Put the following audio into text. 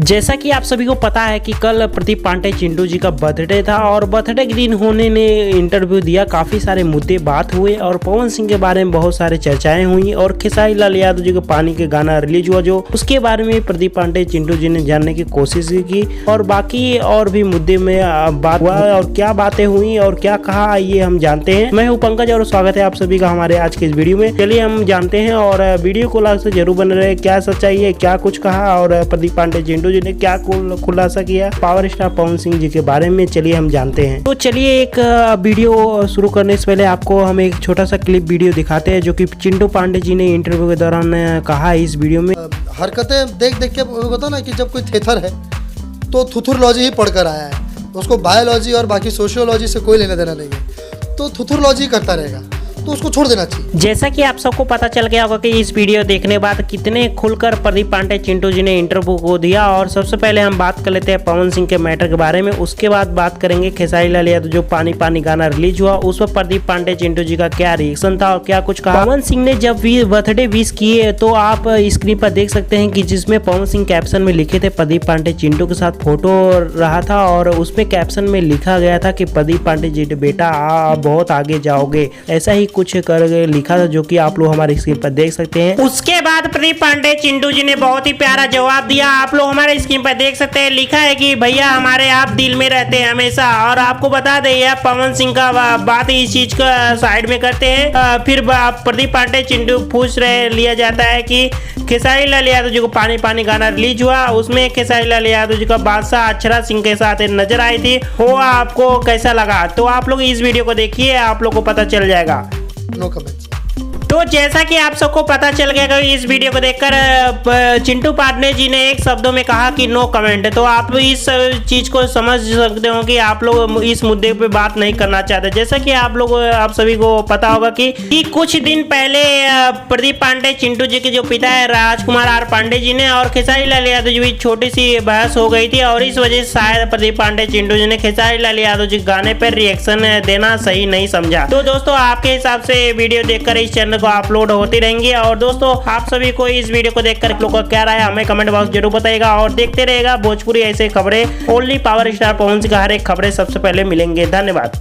जैसा कि आप सभी को पता है कि कल प्रदीप पांडे चिंटू जी का बर्थडे था और बर्थडे के दिन होने ने इंटरव्यू दिया, काफ़ी सारे मुद्दे बात हुए और पवन सिंह के बारे में बहुत सारे चर्चाएं हुई और खेसारी लाल यादव जी का पानी के गाना रिलीज हुआ जो उसके बारे में प्रदीप पांडे चिंटू जी ने जानने की कोशिश की और बाकी और भी मुद्दे में बात हुआ और क्या बातें हुई और क्या कहा ये हम जानते हैं। मैं हूँ पंकज और स्वागत है आप सभी का हमारे आज के इस वीडियो में। चलिए हम जानते हैं और वीडियो को लास्ट से जरूर बने रहे। क्या सच्चाई है, क्या कुछ कहा और प्रदीप पांडे चिंटू जी ने क्या खुलासा किया पावर स्टार पवन सिंह जी के बारे में, चलिए हम जानते हैं। तो चलिए एक वीडियो शुरू करने से पहले आपको हम एक छोटा सा क्लिप वीडियो दिखाते हैं जो कि चिंटू पांडे जी ने इंटरव्यू के दौरान कहा इस वीडियो में। हरकतें देख देख के होता ना कि जब कोई थेथर है तो थुथुरलॉजी ही पढ़कर आया है, उसको बायोलॉजी और बाकी सोशियोलॉजी से कोई लेना देना नहीं है, तो थुथुरलॉजी करता रहेगा तो उसको छोड़ देना चाहिए। जैसा कि आप सबको पता चल गया होगा कि इस वीडियो देखने बाद कितने खुलकर प्रदीप पांडे चिंटू जी ने इंटरव्यू को दिया। और सबसे पहले हम बात कर लेते हैं पवन सिंह के मैटर के बारे में, उसके बाद बात करेंगे खेसारी लाल यादव जो पानी पानी गाना रिलीज हुआ उस पर प्रदीप पांडे चिंटू जी का क्या रिएक्शन था और क्या कुछ कहा। पवन सिंह ने जब बर्थडे विश किए तो आप स्क्रीन पर देख सकते हैं कि जिसमें पवन सिंह कैप्शन में लिखे थे प्रदीप पांडे चिंटू के साथ फोटो रहा था और उसमें कैप्शन में लिखा गया था कि प्रदीप पांडे जी बेटा आप बहुत आगे जाओगे, ऐसा ही कुछ कर लिखा था जो कि आप लोग हमारे स्क्रीन पर देख सकते हैं। उसके बाद प्रदीप पांडे चिंटू जी ने बहुत ही प्यारा जवाब दिया, आप लोग हमारे स्क्रीन पर देख सकते हैं। लिखा है कि भैया हमारे आप दिल में रहते हैं हमेशा। और आपको बता दें यह पवन सिंह का बात इस चीज का साइड में करते हैं। फिर प्रदीप पांडे चिंटू पूछ रहे लिया जाता है कि खेसारी लाल यादव जी को पानी पानी गाना रिलीज हुआ, उसमें खेसारी लाल यादव जी का बादशाह अक्षरा सिंह के साथ नजर आई थी, वो आपको कैसा लगा? तो आप लोग इस वीडियो को देखिए, आप लोग को पता चल जाएगा। No comments. तो जैसा कि आप सबको पता चल गया कि इस वीडियो को देखकर चिंटू पांडे जी ने एक शब्दों में कहा कि नो कमेंट। तो आप इस चीज को समझ सकते हो कि आप लोग इस मुद्दे पे बात नहीं करना चाहते। जैसा कि आप सभी को पता होगा कि कुछ दिन पहले प्रदीप पांडे चिंटू जी के जो पिता है राजकुमार आर पांडे जी ने और खेसारी लाल यादव जी भी छोटी सी बहस हो गई थी और इस वजह से शायद प्रदीप पांडे चिंटू जी ने खेसारी लाल यादव जी गाने पर रिएक्शन देना सही नहीं समझा। तो दोस्तों आपके हिसाब से वीडियो देखकर इस चैनल को अपलोड होती रहेंगी और दोस्तों आप सभी को इस वीडियो को देखकर लोगों का क्या राय हमें कमेंट बॉक्स जरूर बताइएगा और देखते रहेगा भोजपुरी ऐसे खबरें। Only power star Pawan Singh का हर एक खबरें सबसे पहले मिलेंगे। धन्यवाद।